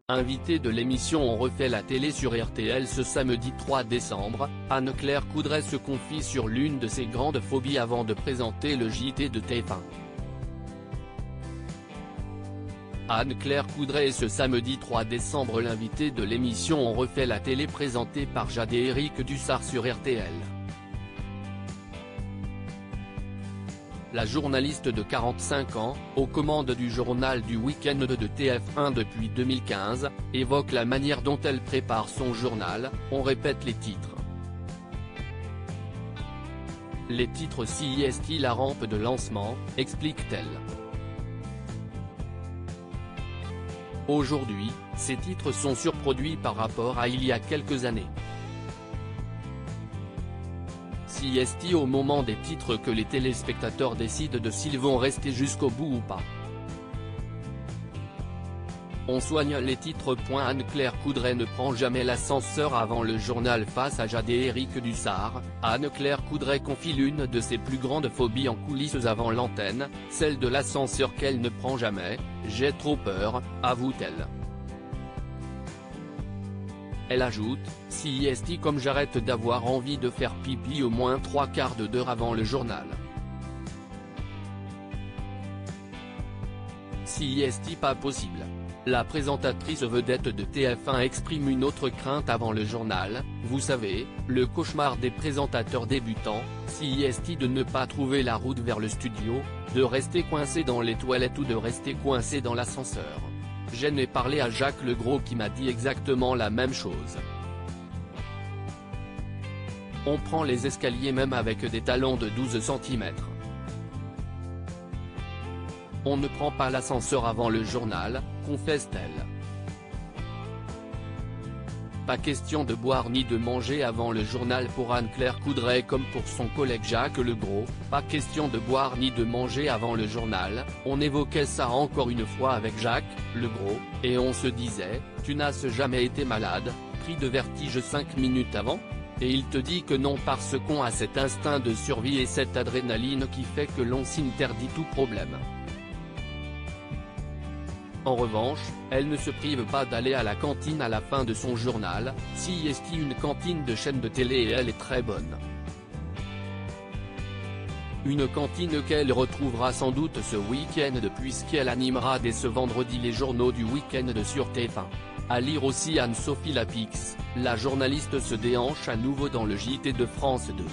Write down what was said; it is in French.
Invitée de l'émission On refait la télé sur RTL ce samedi 3 décembre, Anne-Claire Coudray se confie sur l'une de ses grandes phobies avant de présenter le JT de TF1. Anne-Claire Coudray est ce samedi 3 décembre l'invitée de l'émission On refait la télé présentée par Jade et Eric Dussard sur RTL. La journaliste de 45 ans, aux commandes du journal du week-end de TF1 depuis 2015, évoque la manière dont elle prépare son journal. On répète les titres. Les titres CIST la rampe de lancement, explique-t-elle. Aujourd'hui, ces titres sont surproduits par rapport à il y a quelques années. CIST au moment des titres que les téléspectateurs décident de s'ils vont rester jusqu'au bout ou pas. On soigne les titres. Anne-Claire Coudray ne prend jamais l'ascenseur avant le journal face à Jade et Eric Dussard. Anne-Claire Coudray confie l'une de ses plus grandes phobies en coulisses avant l'antenne, celle de l'ascenseur qu'elle ne prend jamais. « J'ai trop peur », avoue-t-elle. Elle ajoute, CIST comme j'arrête d'avoir envie de faire pipi au moins 3/4 d'heure avant le journal. CIST pas possible. La présentatrice vedette de TF1 exprime une autre crainte avant le journal, vous savez, le cauchemar des présentateurs débutants, CIST de ne pas trouver la route vers le studio, de rester coincé dans les toilettes ou de rester coincé dans l'ascenseur. J'en ai parlé à Jacques Legros qui m'a dit exactement la même chose. On prend les escaliers même avec des talons de 12 cm. On ne prend pas l'ascenseur avant le journal, confesse-t-elle. Pas question de boire ni de manger avant le journal pour Anne-Claire Coudray comme pour son collègue Jacques Legros, pas question de boire ni de manger avant le journal. On évoquait ça encore une fois avec Jacques Legros, et on se disait, tu n'as jamais été malade, pris de vertige 5 minutes avant ? Et il te dit que non parce qu'on a cet instinct de survie et cette adrénaline qui fait que l'on s'interdit tout problème. En revanche, elle ne se prive pas d'aller à la cantine à la fin de son journal, CIST une cantine de chaîne de télé et elle est très bonne. Une cantine qu'elle retrouvera sans doute ce week-end puisqu'elle animera dès ce vendredi les journaux du week-end sur TF1. À lire aussi Anne-Sophie Lapix, la journaliste se déhanche à nouveau dans le JT de France 2.